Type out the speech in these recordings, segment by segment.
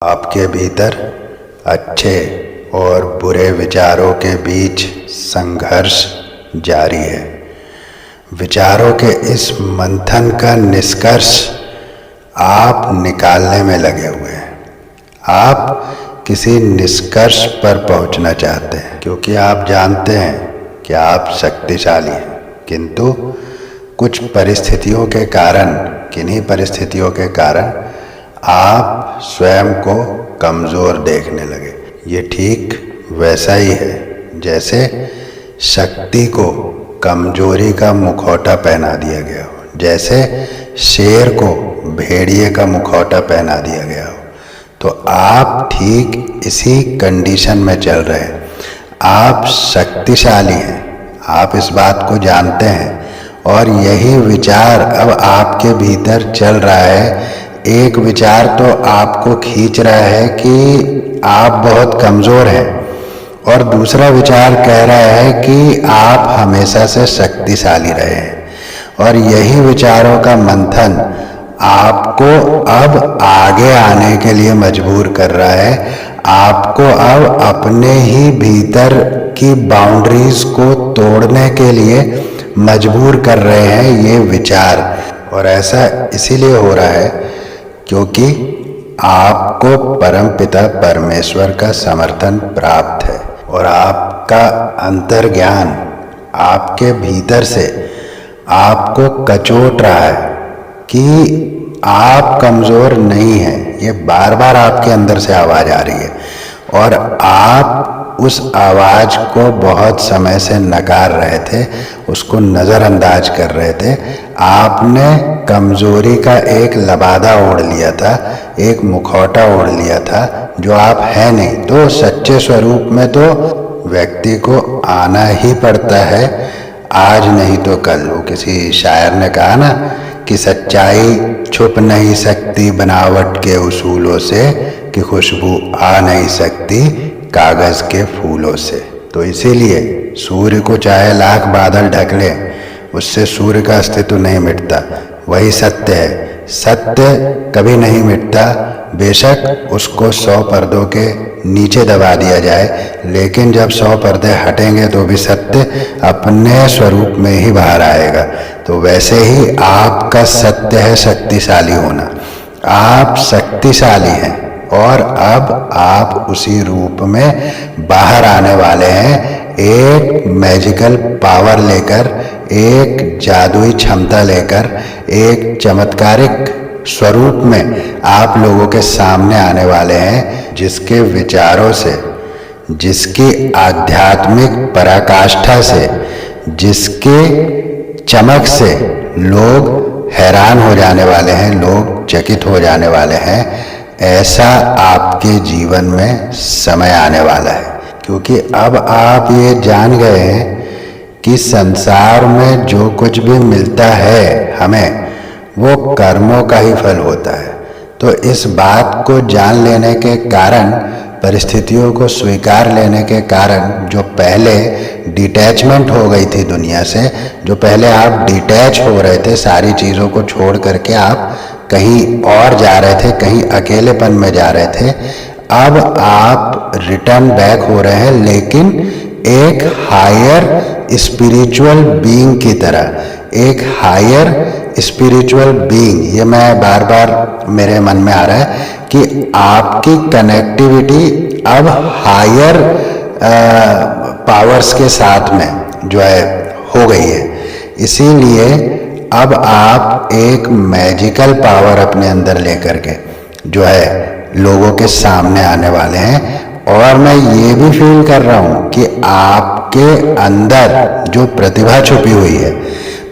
आपके भीतर अच्छे और बुरे विचारों के बीच संघर्ष जारी है। विचारों के इस मंथन का निष्कर्ष आप निकालने में लगे हुए हैं। आप किसी निष्कर्ष पर पहुंचना चाहते हैं क्योंकि आप जानते हैं कि आप शक्तिशाली हैं, किंतु कुछ परिस्थितियों के कारण, किन्हीं परिस्थितियों के कारण आप स्वयं को कमज़ोर देखने लगे। ये ठीक वैसा ही है जैसे शक्ति को कमजोरी का मुखौटा पहना दिया गया हो, जैसे शेर को भेड़िए का मुखौटा पहना दिया गया हो। तो आप ठीक इसी कंडीशन में चल रहे हैं। आप शक्तिशाली हैं, आप इस बात को जानते हैं और यही विचार अब आपके भीतर चल रहा है। एक विचार तो आपको खींच रहा है कि आप बहुत कमज़ोर हैं और दूसरा विचार कह रहा है कि आप हमेशा से शक्तिशाली रहे हैं। और यही विचारों का मंथन आपको अब आगे आने के लिए मजबूर कर रहा है। आपको अब अपने ही भीतर की बाउंड्रीज को तोड़ने के लिए मजबूर कर रहे हैं ये विचार। और ऐसा इसीलिए हो रहा है क्योंकि आपको परमपिता परमेश्वर का समर्थन प्राप्त है और आपका अंतर्ज्ञान आपके भीतर से आपको कचोट रहा है कि आप कमज़ोर नहीं हैं। ये बार बार आपके अंदर से आवाज़ आ रही है और आप उस आवाज़ को बहुत समय से नकार रहे थे, उसको नज़रअंदाज कर रहे थे। आपने कमज़ोरी का एक लबादा ओढ़ लिया था, एक मुखौटा ओढ़ लिया था जो आप हैं नहीं। तो सच्चे स्वरूप में तो व्यक्ति को आना ही पड़ता है, आज नहीं तो कल। वो किसी शायर ने कहा ना कि सच्चाई छुप नहीं सकती बनावट के उसूलों से, कि खुशबू आ नहीं सकती कागज़ के फूलों से। तो इसीलिए सूर्य को चाहे लाख बादल ढक ले, उससे सूर्य का अस्तित्व नहीं मिटता। वही सत्य है, सत्य कभी नहीं मिटता। बेशक उसको 100 पर्दों के नीचे दबा दिया जाए, लेकिन जब 100 पर्दे हटेंगे तो भी सत्य अपने स्वरूप में ही बाहर आएगा। तो वैसे ही आपका सत्य है शक्तिशाली होना। आप शक्तिशाली हैं और अब आप उसी रूप में बाहर आने वाले हैं, एक मैजिकल पावर लेकर, एक जादुई क्षमता लेकर, एक चमत्कारिक स्वरूप में आप लोगों के सामने आने वाले हैं, जिसके विचारों से, जिसकी आध्यात्मिक पराकाष्ठा से, जिसके चमक से लोग हैरान हो जाने वाले हैं, लोग चकित हो जाने वाले हैं। ऐसा आपके जीवन में समय आने वाला है क्योंकि अब आप ये जान गए हैं कि संसार में जो कुछ भी मिलता है हमें, वो कर्मों का ही फल होता है। तो इस बात को जान लेने के कारण, परिस्थितियों को स्वीकार लेने के कारण, जो पहले डिटैचमेंट हो गई थी दुनिया से, जो पहले आप डिटैच हो रहे थे, सारी चीज़ों को छोड़ करके आप कहीं और जा रहे थे, कहीं अकेलेपन में जा रहे थे, अब आप रिटर्न बैक हो रहे हैं, लेकिन एक हायर स्पिरिचुअल बीइंग की तरह। एक हायर स्पिरिचुअल बीइंग, ये मैं बार बार मेरे मन में आ रहा है कि आपकी कनेक्टिविटी अब हायर पावर्स के साथ में जो है हो गई है। इसीलिए अब आप एक मैजिकल पावर अपने अंदर लेकर के जो है लोगों के सामने आने वाले हैं। और मैं ये भी फील कर रहा हूँ कि आपके अंदर जो प्रतिभा छुपी हुई है,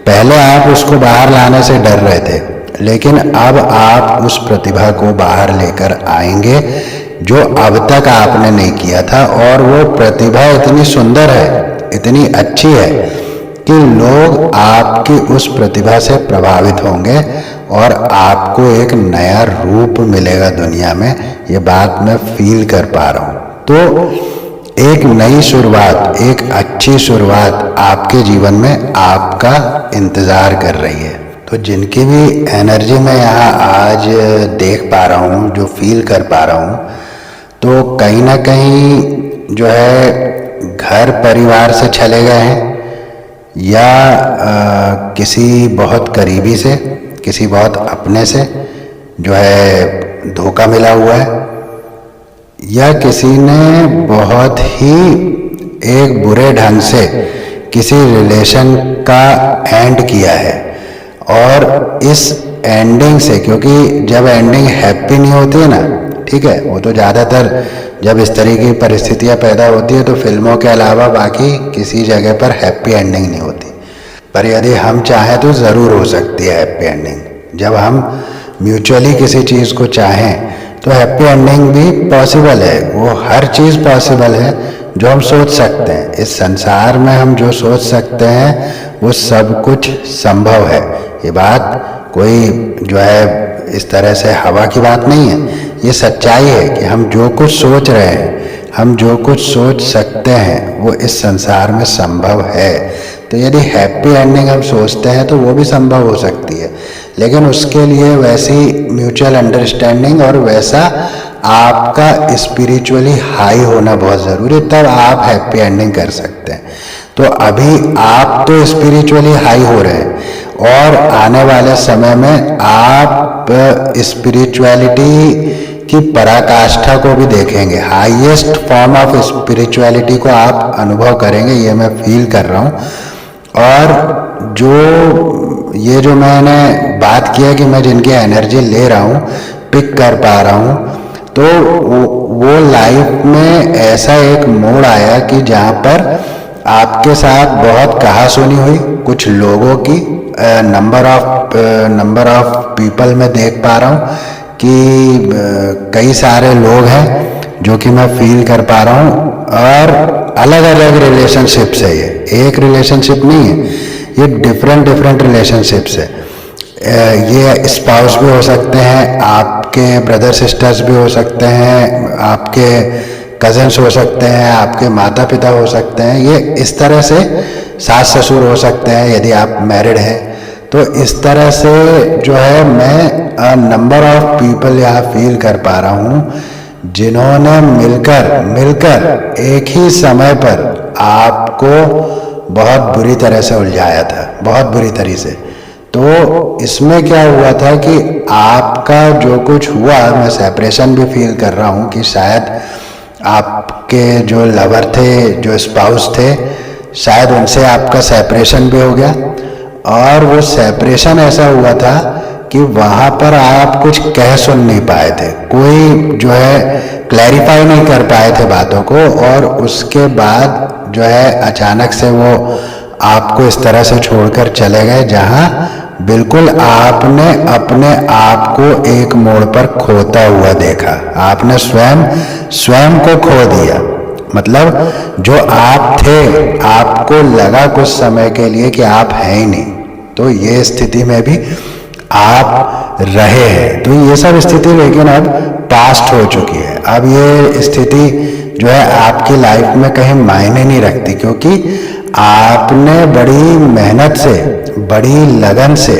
पहले आप उसको बाहर लाने से डर रहे थे, लेकिन अब आप उस प्रतिभा को बाहर लेकर आएंगे जो अब तक आपने नहीं किया था। और वो प्रतिभा इतनी सुंदर है, इतनी अच्छी है कि लोग आपकी उस प्रतिभा से प्रभावित होंगे और आपको एक नया रूप मिलेगा दुनिया में। ये बात मैं फील कर पा रहा हूँ। तो एक नई शुरुआत, एक अच्छी शुरुआत आपके जीवन में आपका इंतज़ार कर रही है। तो जिनकी भी एनर्जी मैं यहाँ आज देख पा रहा हूँ, जो फील कर पा रहा हूँ, तो कहीं ना कहीं जो है घर परिवार से चले गए हैं, या किसी बहुत करीबी से, किसी बहुत अपने से जो है धोखा मिला हुआ है, या किसी ने बहुत ही एक बुरे ढंग से किसी रिलेशन का एंड किया है। और इस एंडिंग से, क्योंकि जब एंडिंग हैप्पी नहीं होती है ना, ठीक है, वो तो ज़्यादातर जब इस तरह की परिस्थितियाँ पैदा होती है तो फिल्मों के अलावा बाकी किसी जगह पर हैप्पी एंडिंग नहीं होती, पर यदि हम चाहें तो ज़रूर हो सकती है हैप्पी एंडिंग। जब हम म्यूचुअली किसी चीज़ को चाहें तो हैप्पी एंडिंग भी पॉसिबल है। वो हर चीज़ पॉसिबल है जो हम सोच सकते हैं। इस संसार में हम जो सोच सकते हैं वो सब कुछ संभव है। ये बात कोई जो है इस तरह से हवा की बात नहीं है, ये सच्चाई है कि हम जो कुछ सोच रहे हैं, हम जो कुछ सोच सकते हैं वो इस संसार में संभव है। तो यदि हैप्पी एंडिंग हम सोचते हैं तो वो भी संभव हो सकती है, लेकिन उसके लिए वैसी म्यूचुअल अंडरस्टैंडिंग और वैसा आपका स्पिरिचुअली हाई होना बहुत ज़रूरी, तब आप हैप्पी एंडिंग कर सकते हैं। तो अभी आप तो स्पिरिचुअली हाई हो रहे हैं और आने वाले समय में आप स्पिरिचुअलिटी की पराकाष्ठा को भी देखेंगे, हाईएस्ट फॉर्म ऑफ स्पिरिचुअलिटी को आप अनुभव करेंगे, ये मैं फील कर रहा हूँ। और ये जो मैंने बात किया कि मैं जिनकी एनर्जी ले रहा हूँ, पिक कर पा रहा हूँ, तो वो लाइफ में ऐसा एक मोड़ आया कि जहाँ पर आपके साथ बहुत कहासुनी हुई कुछ लोगों की। नंबर ऑफ पीपल में देख पा रहा हूँ कि कई सारे लोग हैं जो कि मैं फील कर पा रहा हूँ, और अलग अलग रिलेशनशिप्स है। ये एक रिलेशनशिप नहीं है, ये डिफरेंट रिलेशनशिप्स है। ये स्पाउस भी हो सकते हैं, आपके ब्रदर सिस्टर्स भी हो सकते हैं, आपके कजन्स हो सकते हैं, आपके माता पिता हो सकते हैं, ये इस तरह से सास ससुर हो सकते हैं यदि आप मैरिड हैं। तो इस तरह से जो है मैं नंबर ऑफ पीपल यहाँ फील कर पा रहा हूँ जिन्होंने मिलकर एक ही समय पर आपको बहुत बुरी तरह से उलझाया था, बहुत बुरी तरह से। तो इसमें क्या हुआ था कि आपका जो कुछ हुआ, मैं सेपरेशन भी फील कर रहा हूँ कि शायद आपके जो लवर थे, जो स्पाउस थे, शायद उनसे आपका सेपरेशन भी हो गया। और वो सेपरेशन ऐसा हुआ था कि वहाँ पर आप कुछ कह सुन नहीं पाए थे, कोई जो है क्लैरिफाई नहीं कर पाए थे बातों को, और उसके बाद जो है अचानक से वो आपको इस तरह से छोड़कर चले गए जहाँ बिल्कुल आपने अपने आप को एक मोड़ पर खोता हुआ देखा। आपने स्वयं को खो दिया। मतलब जो आप थे, आपको लगा कुछ समय के लिए कि आप हैं ही नहीं। तो ये स्थिति में भी आप रहे हैं। तो ये सब स्थिति लेकिन अब पास्ट हो चुकी है। अब ये स्थिति जो है आपकी लाइफ में कहीं मायने नहीं रखती, क्योंकि आपने बड़ी मेहनत से, बड़ी लगन से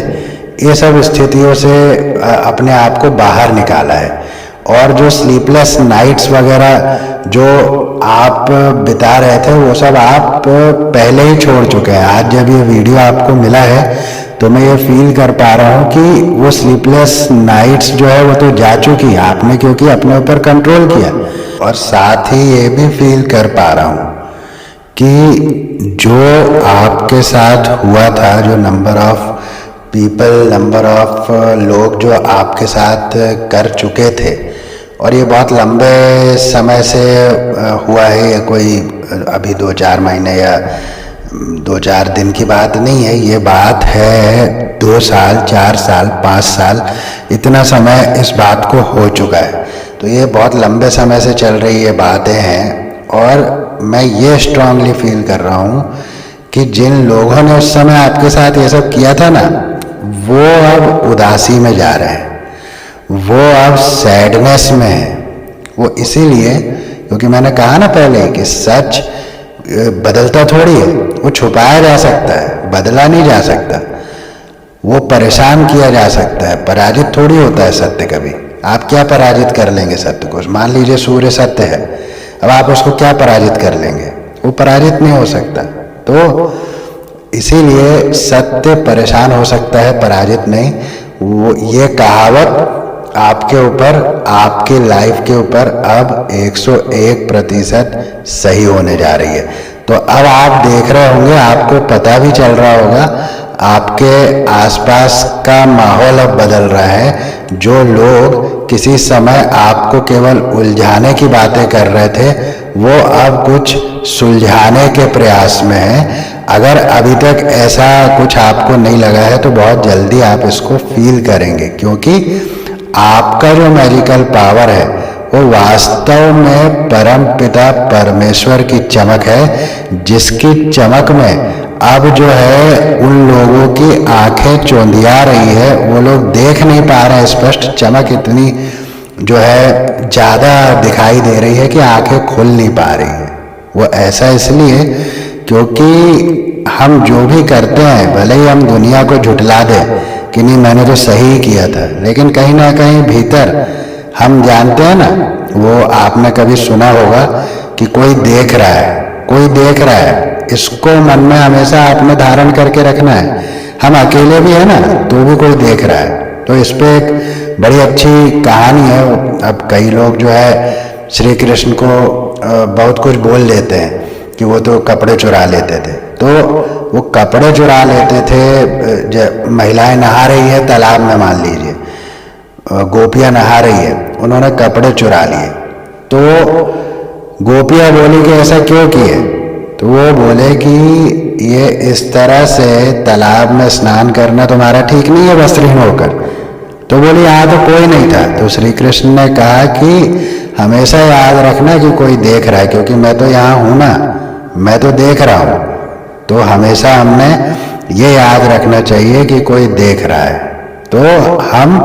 ये सब स्थितियों से अपने आप को बाहर निकाला है। और जो स्लीपलेस नाइट्स वगैरह जो आप बिता रहे थे वो सब आप पहले ही छोड़ चुके हैं। आज जब ये वीडियो आपको मिला है तो मैं ये फील कर पा रहा हूँ कि वो स्लीपलेस नाइट्स जो है वो तो जा चुकी है आपने, क्योंकि अपने ऊपर कंट्रोल किया। और साथ ही ये भी फील कर पा रहा हूँ कि जो आपके साथ हुआ था, जो number of people, number of लोग जो आपके साथ कर चुके थे, और ये बहुत लंबे समय से हुआ है, ये कोई अभी 2-4 महीने या 2-4 दिन की बात नहीं है। ये बात है 2 साल, 4 साल, 5 साल, इतना समय इस बात को हो चुका है। तो ये बहुत लंबे समय से चल रही ये बातें हैं। और मैं ये स्ट्रांगली फील कर रहा हूँ कि जिन लोगों ने उस समय आपके साथ ये सब किया था ना, वो अब उदासी में जा रहे हैं, वो अब सैडनेस में है। वो इसीलिए क्योंकि मैंने कहा ना पहले कि सच बदलता थोड़ी है, वो छुपाया जा सकता है, बदला नहीं जा सकता। वो परेशान किया जा सकता है, पराजित थोड़ी होता है सत्य कभी। आप क्या पराजित कर लेंगे सत्य को? मान लीजिए सूर्य सत्य है, अब आप उसको क्या पराजित कर लेंगे? वो पराजित नहीं हो सकता। तो इसीलिए सत्य परेशान हो सकता है, पराजित नहीं। वो ये कहावत आपके ऊपर, आपकी लाइफ के ऊपर अब 101% सही होने जा रही है। तो अब आप देख रहे होंगे, आपको पता भी चल रहा होगा, आपके आसपास का माहौल अब बदल रहा है। जो लोग किसी समय आपको केवल उलझाने की बातें कर रहे थे, वो अब कुछ सुलझाने के प्रयास में हैं। अगर अभी तक ऐसा कुछ आपको नहीं लगा है तो बहुत जल्दी आप इसको फील करेंगे, क्योंकि आपका जो मैजिकल पावर है वो वास्तव में परम पिता परमेश्वर की चमक है, जिसकी चमक में अब जो है उन लोगों की आंखें चौंधिया रही है। वो लोग देख नहीं पा रहे हैं स्पष्ट, चमक इतनी जो है ज़्यादा दिखाई दे रही है कि आंखें खुल नहीं पा रही है। वो ऐसा इसलिए क्योंकि हम जो भी करते हैं, भले ही हम दुनिया को झुठला दें कि नहीं मैंने तो सही किया था, लेकिन कहीं ना कहीं भीतर हम जानते हैं ना, वो आपने कभी सुना होगा कि कोई देख रहा है, कोई देख रहा है। इसको मन में हमेशा आपने धारण करके रखना है। हम अकेले भी है ना, तो भी कोई देख रहा है। तो इस पे एक बड़ी अच्छी कहानी है। अब कई लोग जो है श्री कृष्ण को बहुत कुछ बोल देते हैं कि वो तो कपड़े चुरा लेते थे। तो वो कपड़े चुरा लेते थे, महिलाएं नहा रही है तालाब में, मान लीजिए गोपियां नहा रही है, उन्होंने कपड़े चुरा लिए। तो गोपियां बोली कि ऐसा क्यों किए? तो वो बोले कि ये इस तरह से तालाब में स्नान करना तुम्हारा ठीक नहीं है वस्त्रहीन होकर। तो बोली यहाँ तो कोई नहीं था। तो श्री कृष्ण ने कहा कि हमेशा याद रखना कि कोई देख रहा है, क्योंकि मैं तो यहाँ हूँ ना, मैं तो देख रहा हूँ। तो हमेशा हमने ये याद रखना चाहिए कि कोई देख रहा है। तो हम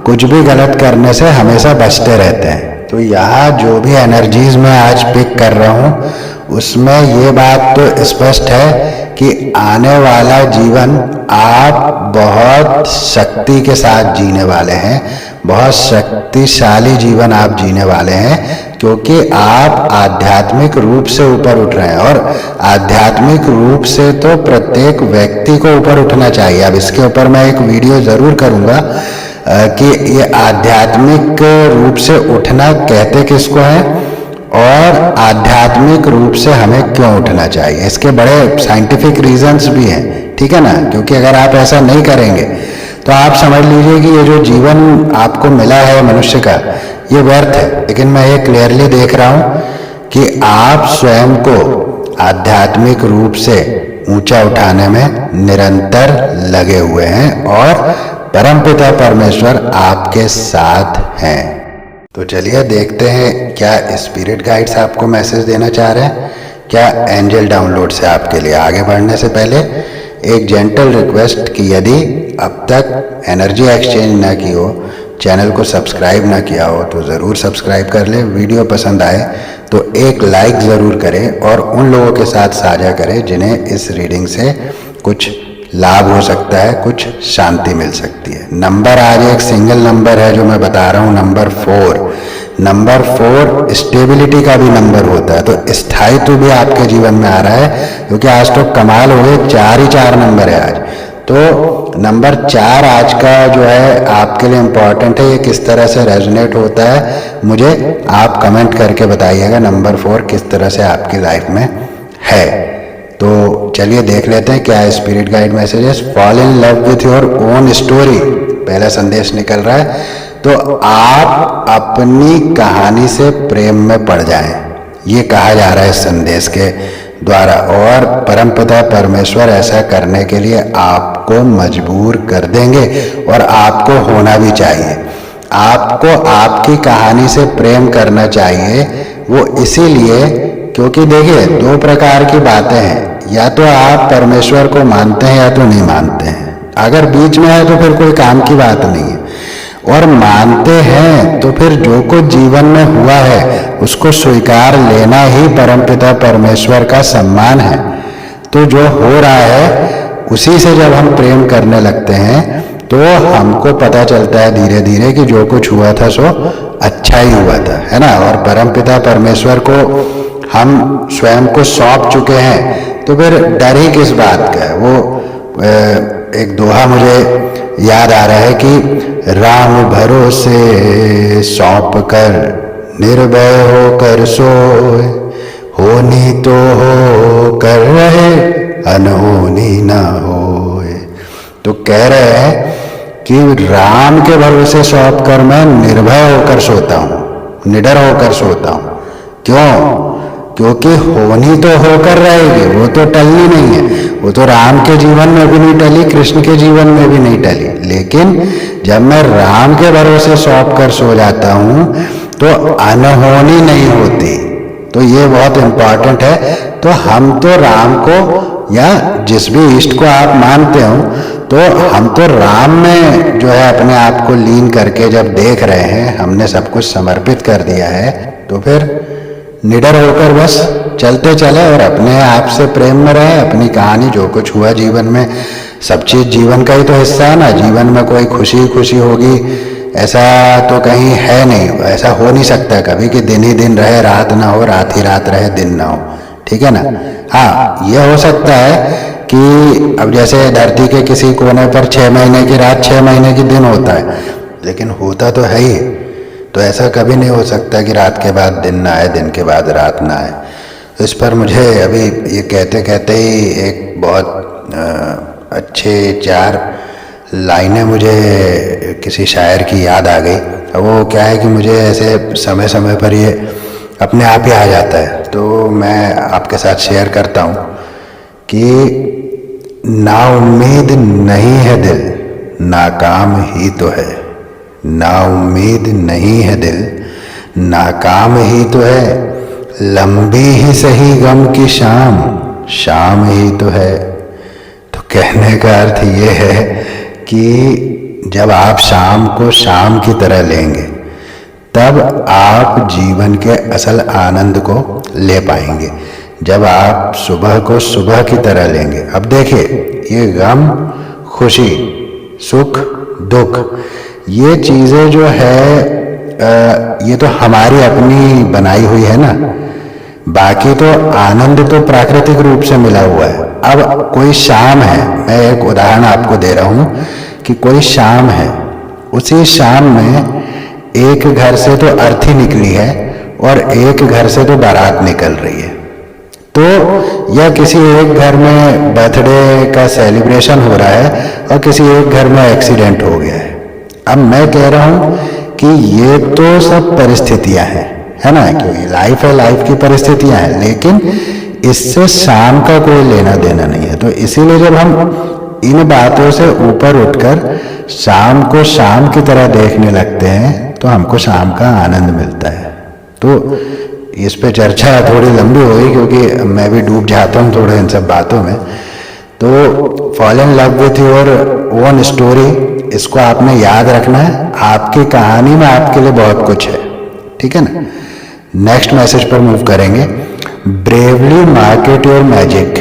कुछ भी गलत करने से हमेशा बचते रहते हैं। तो यहाँ जो भी एनर्जीज मैं आज पिक कर रहा हूँ, उसमें ये बात तो स्पष्ट है कि आने वाला जीवन आप बहुत शक्ति के साथ जीने वाले हैं, बहुत शक्तिशाली जीवन आप जीने वाले हैं, क्योंकि आप आध्यात्मिक रूप से ऊपर उठ रहे हैं। और आध्यात्मिक रूप से तो प्रत्येक व्यक्ति को ऊपर उठना चाहिए। अब इसके ऊपर मैं एक वीडियो जरूर करूँगा कि ये आध्यात्मिक रूप से उठना कहते किसको है और आध्यात्मिक रूप से हमें क्यों उठना चाहिए। इसके बड़े साइंटिफिक रीजंस भी हैं, ठीक है ना। क्योंकि अगर आप ऐसा नहीं करेंगे तो आप समझ लीजिए कि ये जो जीवन आपको मिला है मनुष्य का, ये व्यर्थ है। लेकिन मैं ये क्लियरली देख रहा हूँ कि आप स्वयं को आध्यात्मिक रूप से ऊंचा उठाने में निरंतर लगे हुए हैं और परमपिता परमेश्वर आपके साथ हैं। तो चलिए देखते हैं क्या स्पिरिट गाइड्स आपको मैसेज देना चाह रहे हैं, क्या एंजल डाउनलोड से आपके लिए। आगे बढ़ने से पहले एक जेंटल रिक्वेस्ट कि यदि अब तक एनर्जी एक्सचेंज ना की हो, चैनल को सब्सक्राइब ना किया हो, तो ज़रूर सब्सक्राइब कर लें। वीडियो पसंद आए तो एक लाइक ज़रूर करें और उन लोगों के साथ साझा करें जिन्हें इस रीडिंग से कुछ लाभ हो सकता है, कुछ शांति मिल सकती है। नंबर आज एक सिंगल नंबर है जो मैं बता रहा हूँ, नंबर 4। नंबर 4 स्टेबिलिटी का भी नंबर होता है, तो स्थायित्व भी आपके जीवन में आ रहा है, क्योंकि आज तो कमाल हो गए, 4 ही 4 नंबर है आज। तो नंबर 4 आज का जो है आपके लिए इम्पोर्टेंट है। ये किस तरह से रेजोनेट होता है मुझे आप कमेंट करके बताइएगा, नंबर 4 किस तरह से आपकी लाइफ में है। तो चलिए देख लेते हैं क्या spirit guide messages. Fall in love with your own story, पहला संदेश निकल रहा है। तो आप अपनी कहानी से प्रेम में पड़ जाएं, ये कहा जा रहा है इस संदेश के द्वारा। और परमपिता परमेश्वर ऐसा करने के लिए आपको मजबूर कर देंगे और आपको होना भी चाहिए। आपको आपकी कहानी से प्रेम करना चाहिए। वो इसीलिए क्योंकि देखिए 2 प्रकार की बातें हैं, या तो आप परमेश्वर को मानते हैं या तो नहीं मानते हैं। अगर बीच में है तो फिर कोई काम की बात नहीं है। और मानते हैं तो फिर जो कुछ जीवन में हुआ है उसको स्वीकार लेना ही परमपिता परमेश्वर का सम्मान है। तो जो हो रहा है उसी से जब हम प्रेम करने लगते हैं तो हमको पता चलता है धीरे धीरे कि जो कुछ हुआ था सो अच्छा ही हुआ था, है ना। और परमपिता परमेश्वर को हम स्वयं को सौंप चुके हैं, तो फिर डर ही किस बात का है। वो एक दोहा मुझे याद आ रहा है कि राम भरोसे सौंप कर निर्भय होकर सोए, होनी तो हो कर रहे अनहोनी ना होए। तो कह रहे हैं कि राम के भरोसे सौंप कर मैं निर्भय होकर सोता हूँ, निडर होकर सोता हूँ। क्यों? क्योंकि होनी तो होकर रहेगी, वो तो टलनी नहीं है। वो तो राम के जीवन में भी नहीं टली, कृष्ण के जीवन में भी नहीं टली। लेकिन जब मैं राम के भरोसे सौंप कर सो जाता हूँ तो अनहोनी नहीं होती। तो ये बहुत इंपॉर्टेंट है। तो हम तो राम को या जिस भी इष्ट को आप मानते हो, तो हम तो राम में जो है अपने आप को लीन करके जब देख रहे हैं, हमने सब कुछ समर्पित कर दिया है, तो फिर निडर होकर बस चलते चले और अपने आप से प्रेम में रहे। अपनी कहानी जो कुछ हुआ जीवन में, सब चीज जीवन का ही तो हिस्सा है ना। जीवन में कोई खुशी खुशी होगी ऐसा तो कहीं है नहीं, ऐसा हो नहीं सकता कभी कि दिन ही दिन रहे रात ना हो, रात ही रात रहे दिन ना हो, ठीक है ना। हाँ, ये हो सकता है कि अब जैसे धरती के किसी कोने पर 6 महीने की रात 6 महीने की दिन होता है, लेकिन होता तो है ही। तो ऐसा कभी नहीं हो सकता कि रात के बाद दिन ना आए, दिन के बाद रात ना आए। इस पर मुझे अभी ये कहते कहते ही एक बहुत अच्छे 4 लाइनें मुझे किसी शायर की याद आ गई। वो क्या है कि मुझे ऐसे समय समय पर ये अपने आप ही आ जाता है, तो मैं आपके साथ शेयर करता हूँ कि ना उम्मीद नहीं है दिल, नाकाम ही तो है। ना उम्मीद नहीं है दिल, नाकाम ही तो है। लंबी ही सही गम की शाम, शाम ही तो है। तो कहने का अर्थ ये है कि जब आप शाम को शाम की तरह लेंगे, तब आप जीवन के असल आनंद को ले पाएंगे। जब आप सुबह को सुबह की तरह लेंगे, अब देखिए ये गम, खुशी, सुख, दुख, ये चीजें जो है ये तो हमारी अपनी बनाई हुई है ना। बाकी तो आनंद तो प्राकृतिक रूप से मिला हुआ है। अब कोई शाम है, मैं एक उदाहरण आपको दे रहा हूं कि कोई शाम है, उसी शाम में एक घर से तो अर्थी निकली है और एक घर से तो बारात निकल रही है। तो या किसी एक घर में बर्थडे का सेलिब्रेशन हो रहा है और किसी एक घर में एक्सीडेंट हो गया है। अब मैं कह रहा हूं कि ये तो सब परिस्थितियां हैं, है ना, क्योंकि लाइफ है, लाइफ की परिस्थितियां हैं, लेकिन इससे शाम का कोई लेना देना नहीं है। तो इसीलिए जब हम इन बातों से ऊपर उठकर शाम को शाम की तरह देखने लगते हैं तो हमको शाम का आनंद मिलता है। तो इस पे चर्चा थोड़ी लंबी हो गई क्योंकि मैं भी डूब जाता हूँ थोड़ा इन सब बातों में। तो fall in love with your own story, इसको आपने याद रखना है। आपकी कहानी में आपके लिए बहुत कुछ है, ठीक है ना। नेक्स्ट मैसेज पर मूव करेंगे। Bravely market your magic.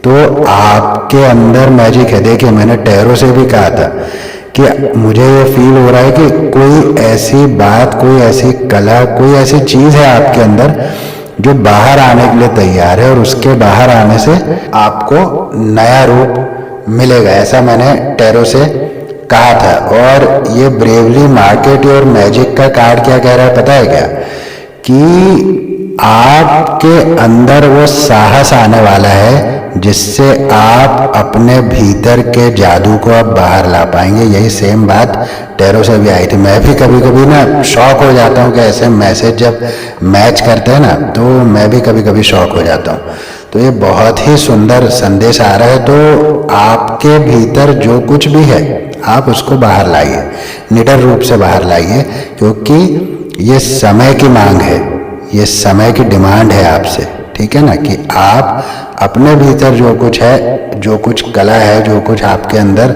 तो आपके अंदर मैजिक है। देखिए मैंने टैरो से भी कहा था कि मुझे ये फील हो रहा है कि कोई ऐसी बात, कोई ऐसी कला, कोई ऐसी चीज है आपके अंदर जो बाहर आने के लिए तैयार है और उसके बाहर आने से आपको नया रूप मिलेगा, ऐसा मैंने टैरो से कहा था। और ये ब्रेवली मार्केट योर मैजिक का कार्ड क्या कह रहा है पता है क्या, कि आपके अंदर वो साहस आने वाला है जिससे आप अपने भीतर के जादू को अब बाहर ला पाएंगे। यही सेम बात टैरो से भी आई थी। मैं भी कभी कभी ना शॉक हो जाता हूँ कि ऐसे मैसेज जब मैच करते हैं ना, तो मैं भी कभी कभी शॉक हो जाता हूँ। तो ये बहुत ही सुंदर संदेश आ रहा है। तो आपके भीतर जो कुछ भी है आप उसको बाहर लाइए, निडर रूप से बाहर लाइए, क्योंकि ये समय की मांग है, ये समय की डिमांड है आपसे, ठीक है ना। कि आप अपने भीतर जो कुछ है, जो कुछ कला है, जो कुछ आपके अंदर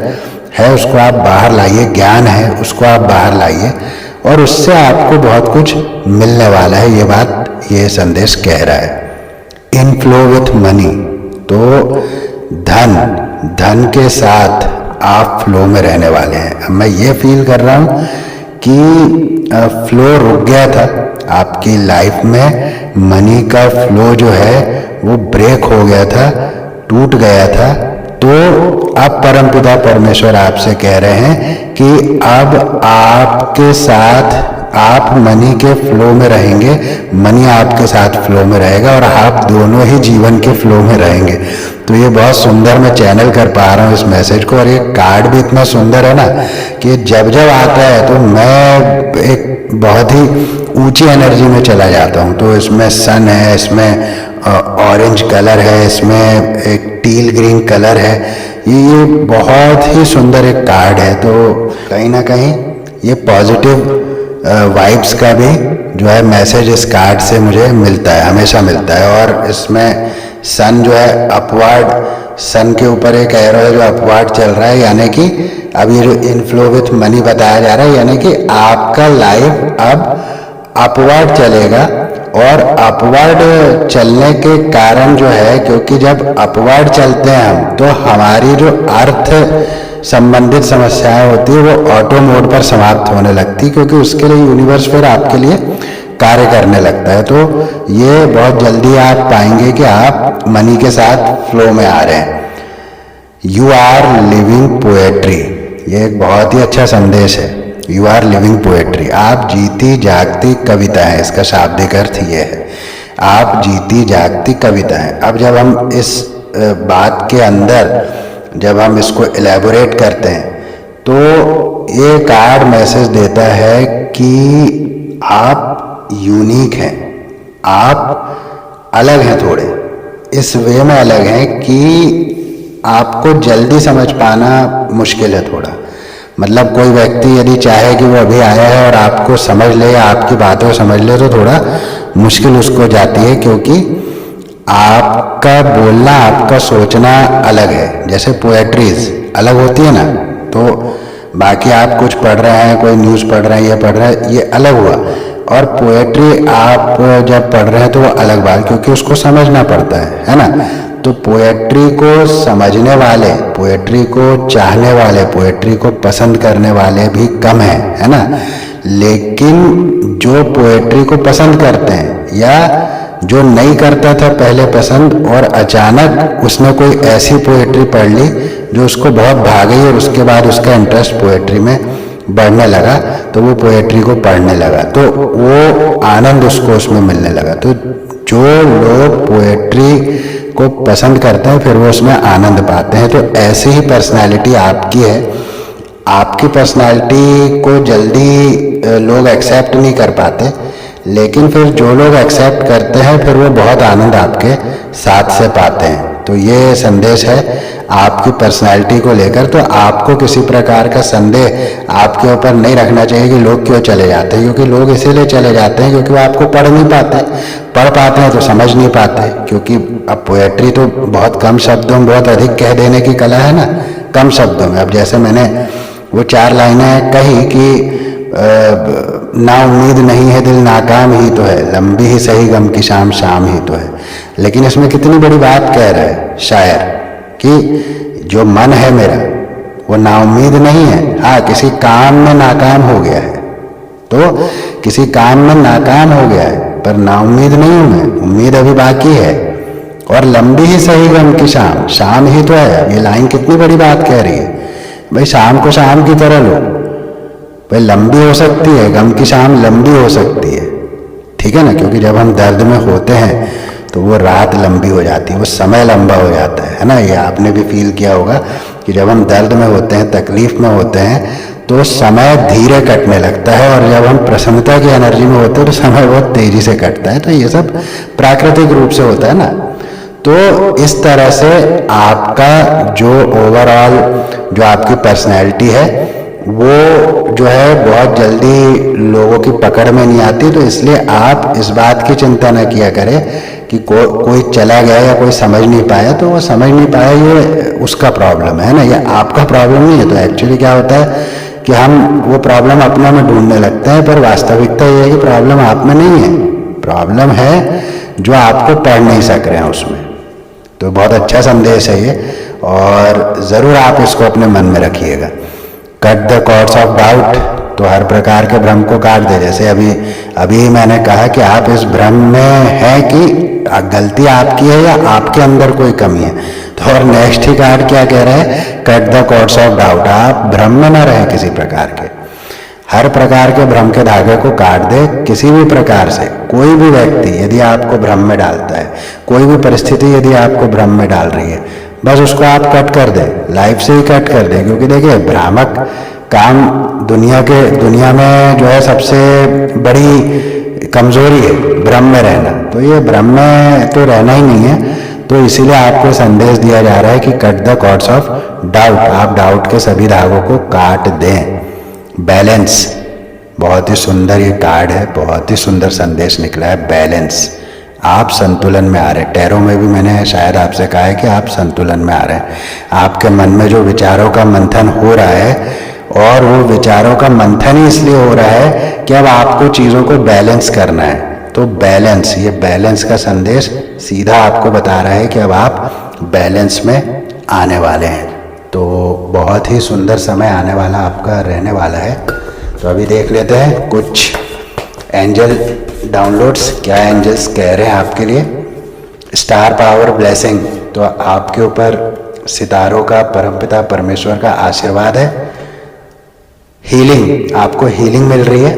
है, उसको आप बाहर लाइए। ज्ञान है उसको आप बाहर लाइए और उससे आपको बहुत कुछ मिलने वाला है। ये बात, ये संदेश कह रहा है। इन फ्लो विथ मनी। तो धन धन के साथ आप फ्लो में रहने वाले हैं। अब मैं ये फील कर रहा हूँ कि फ्लो रुक गया था आपकी लाइफ में, मनी का फ्लो जो है वो ब्रेक हो गया था, टूट गया था। तो अब परमपिता परमेश्वर आपसे कह रहे हैं कि अब आपके साथ आप मनी के फ्लो में रहेंगे, मनी आपके साथ फ्लो में रहेगा और आप दोनों ही जीवन के फ्लो में रहेंगे। तो ये बहुत सुंदर मैं चैनल कर पा रहा हूँ इस मैसेज को, और ये कार्ड भी इतना सुंदर है ना कि जब जब आता है तो मैं एक बहुत ही ऊंची एनर्जी में चला जाता हूँ। तो इसमें सन है, इसमें ऑरेंज कलर है, इसमें एक टील ग्रीन कलर है। ये बहुत ही सुंदर एक कार्ड है। तो कहीं ना कहीं ये पॉजिटिव वाइब्स का भी जो है मैसेज इस कार्ड से मुझे मिलता है, हमेशा मिलता है। और इसमें सन जो है अपवर्ड, सन के ऊपर एक एरो है जो अपवर्ड चल रहा है, यानी कि अब ये जो इनफ्लो विथ मनी बताया जा रहा है, यानी कि आपका लाइफ अब अपवर्ड चलेगा। और अपवर्ड चलने के कारण जो है, क्योंकि जब अपवर्ड चलते हैं हम, तो हमारी जो अर्थ संबंधित समस्याएं होती है वो ऑटो मोड पर समाप्त होने लगती, क्योंकि उसके लिए यूनिवर्स फिर आपके लिए कार्य करने लगता है। तो ये बहुत जल्दी आप पाएंगे कि आप मनी के साथ फ्लो में आ रहे हैं। यू आर लिविंग पोएट्री, ये एक बहुत ही अच्छा संदेश है। यू आर लिविंग पोएट्री, आप जीती जागती कविता है, इसका शाब्दिक अर्थ ये है, आप जीती जागती कविता है। अब जब हम इस बात के अंदर जब हम इसको एलैबोरेट करते हैं तो ये कार्ड मैसेज देता है कि आप यूनिक हैं, आप अलग हैं, थोड़े इस वे में अलग हैं कि आपको जल्दी समझ पाना मुश्किल है थोड़ा। मतलब कोई व्यक्ति यदि चाहे कि वो अभी आया है और आपको समझ ले या आपकी बातों को समझ ले तो थोड़ा मुश्किल उसको जाती है, क्योंकि आपका बोलना, आपका सोचना अलग है। जैसे पोएट्रीज अलग होती है ना, तो बाकी आप कुछ पढ़ रहे हैं, कोई न्यूज़ पढ़ रहे हैं, ये पढ़ रहे हैं, ये अलग हुआ। और पोएट्री आप जब पढ़ रहे हैं तो वो अलग बात, क्योंकि उसको समझना पड़ता है ना। तो पोएट्री को समझने वाले, पोएट्री को चाहने वाले, पोएट्री को पसंद करने वाले भी कम है ना। लेकिन जो पोएट्री को पसंद करते हैं या जो नहीं करता था पहले पसंद, और अचानक उसने कोई ऐसी पोएट्री पढ़ ली जो उसको बहुत भा गई और उसके बाद उसका इंटरेस्ट पोएट्री में बढ़ने लगा, तो वो पोएट्री को पढ़ने लगा, तो वो आनंद उसको उसमें मिलने लगा। तो जो लोग पोएट्री को पसंद करते हैं फिर वो उसमें आनंद पाते हैं। तो ऐसी ही पर्सनालिटी आपकी है। आपकी पर्सनालिटी को जल्दी लोग एक्सेप्ट नहीं कर पाते, लेकिन फिर जो लोग एक्सेप्ट करते हैं फिर वो बहुत आनंद आपके साथ से पाते हैं। तो ये संदेश है आपकी पर्सनालिटी को लेकर। तो आपको किसी प्रकार का संदेह आपके ऊपर नहीं रखना चाहिए कि लोग क्यों चले जाते हैं, क्योंकि लोग इसीलिए चले जाते हैं क्योंकि वो आपको पढ़ नहीं पाते। पढ़ पाते हैं तो समझ नहीं पाते, क्योंकि अब पोएट्री तो बहुत कम शब्दों में बहुत अधिक कह देने की कला है ना, कम शब्दों में। अब जैसे मैंने वो 4 लाइनें कही कि ना उम्मीद नहीं है दिल नाकाम ही तो है, लंबी ही सही गम की शाम शाम ही तो है। लेकिन इसमें कितनी बड़ी बात कह रहा है शायर कि जो मन है मेरा वो नाउम्मीद नहीं है। हाँ, किसी काम में नाकाम हो गया है, तो किसी काम में नाकाम हो गया है, पर नाउम्मीद नहीं हूं मैं, उम्मीद अभी बाकी है। और लंबी ही सही गम की शाम शाम ही तो है। ये लाइन कितनी बड़ी बात कह रही है। भाई शाम को शाम की तरह लो, भाई लंबी हो सकती है, गम की शाम लंबी हो सकती है, ठीक है ना। क्योंकि जब हम दर्द में होते हैं तो वो रात लंबी हो जाती है, वो समय लंबा हो जाता है ना। ये आपने भी फील किया होगा कि जब हम दर्द में होते हैं, तकलीफ में होते हैं, तो समय धीरे कटने लगता है, और जब हम प्रसन्नता की एनर्जी में होते हैं तो समय बहुत तेजी से कटता है। तो ये सब प्राकृतिक रूप से होता है ना। तो इस तरह से आपका जो ओवरऑल जो आपकी पर्सनैलिटी है वो जो है बहुत जल्दी लोगों की पकड़ में नहीं आती। तो इसलिए आप इस बात की चिंता न किया करें कि कोई चला गया या कोई समझ नहीं पाया, तो वो समझ नहीं पाया ये उसका प्रॉब्लम है ना, ये आपका प्रॉब्लम नहीं है। तो एक्चुअली क्या होता है कि हम वो प्रॉब्लम अपने में ढूंढने लगते हैं, पर वास्तविकता ये है कि प्रॉब्लम आप में नहीं है, प्रॉब्लम है जो आपको पढ़ नहीं सक रहे हैं उसमें। तो बहुत अच्छा संदेश है ये। और ज़रूर आप इसको अपने मन में रखिएगा। Cut the cords of doubt, तो हर प्रकार के भ्रम को काट दे। जैसे अभी मैंने कहा कि आप इस भ्रम में है कि गलती आपकी है या आपके अंदर कोई कमी है, तो और नेक्स्ट ही कार्ड क्या कह रहा है, cut the cords of doubt. आप भ्रम में न रहे किसी प्रकार के, हर प्रकार के भ्रम के धागे को काट दे। किसी भी प्रकार से कोई भी व्यक्ति यदि आपको भ्रम में डालता है, कोई भी परिस्थिति यदि आपको भ्रम में डाल रही है, बस उसको आप कट कर दे, लाइफ से ही कट कर दे। क्योंकि देखिए, भ्रामक काम दुनिया में जो है सबसे बड़ी कमजोरी है भ्रम में रहना। तो ये भ्रम में तो रहना ही नहीं है, तो इसीलिए आपको संदेश दिया जा रहा है कि cut the cords of doubt. आप डाउट के सभी धागों को काट दें। बैलेंस, बहुत ही सुंदर ये कार्ड है, बहुत ही सुंदर संदेश निकला है। बैलेंस, आप संतुलन में आ रहे हैं। टैरो में भी मैंने शायद आपसे कहा है कि आप संतुलन में आ रहे हैं। आपके मन में जो विचारों का मंथन हो रहा है, और वो विचारों का मंथन ही इसलिए हो रहा है कि अब आपको चीज़ों को बैलेंस करना है। तो बैलेंस, ये बैलेंस का संदेश सीधा आपको बता रहा है कि अब आप बैलेंस में आने वाले हैं। तो बहुत ही सुंदर समय आने वाला आपका रहने वाला है। तो अभी देख लेते हैं कुछ एंजल डाउनलोड्स, क्या एंजल्स कह रहे हैं आपके लिए। स्टार पावर ब्लेसिंग, तो आपके ऊपर सितारों का, परमपिता परमेश्वर का आशीर्वाद है। हीलिंग, आपको हीलिंग मिल रही है।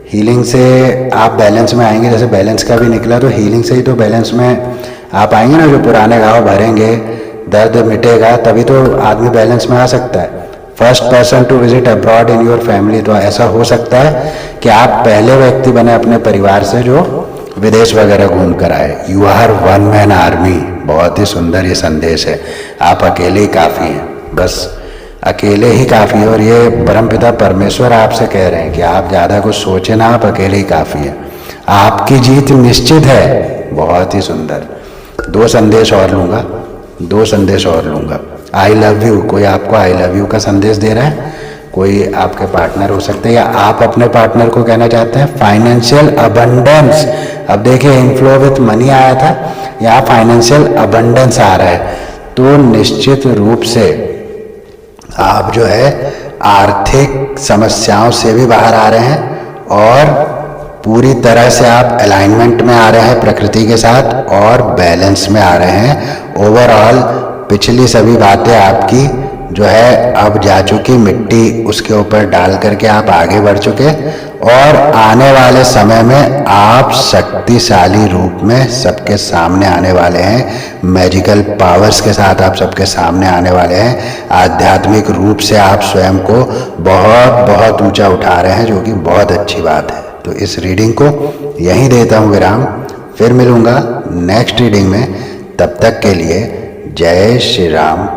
हीलिंग से आप बैलेंस में आएंगे। जैसे बैलेंस का भी निकला, तो हीलिंग से ही तो बैलेंस में आप आएंगे ना। जो पुराने घाव भरेंगे, दर्द मिटेगा, तभी तो आदमी बैलेंस में आ सकता है। First person to visit abroad in your family, तो ऐसा हो सकता है कि आप पहले व्यक्ति बने अपने परिवार से जो विदेश वगैरह घूम कर आए। You are one man army, बहुत ही सुंदर ये संदेश है। आप अकेले ही काफ़ी हैं, बस अकेले ही काफ़ी है। और ये परमपिता परमेश्वर आपसे कह रहे हैं कि आप ज़्यादा कुछ सोचें ना, आप अकेले ही काफ़ी हैं। आपकी जीत निश्चित है। बहुत ही सुंदर। दो संदेश और लूँगा। आई लव यू, कोई आपको आई लव यू का संदेश दे रहा है। कोई आपके पार्टनर हो सकते हैं, या आप अपने पार्टनर को कहना चाहते हैं। फाइनेंशियल अबंडेंस, अब देखिए इनफ्लो विथ मनी आया था, यहाँ फाइनेंशियल अबंडेंस आ रहा है। तो निश्चित रूप से आप जो है आर्थिक समस्याओं से भी बाहर आ रहे हैं, और पूरी तरह से आप अलाइनमेंट में आ रहे हैं प्रकृति के साथ, और बैलेंस में आ रहे हैं। ओवरऑल पिछली सभी बातें आपकी जो है अब जा चुकी, मिट्टी उसके ऊपर डाल करके आप आगे बढ़ चुके, और आने वाले समय में आप शक्तिशाली रूप में सबके सामने आने वाले हैं। मैजिकल पावर्स के साथ आप सबके सामने आने वाले हैं। आध्यात्मिक रूप से आप स्वयं को बहुत बहुत ऊंचा उठा रहे हैं, जो कि बहुत अच्छी बात है। तो इस रीडिंग को यहीं देता हूँ विराम, फिर मिलूँगा नेक्स्ट रीडिंग में। तब तक के लिए जय श्री राम।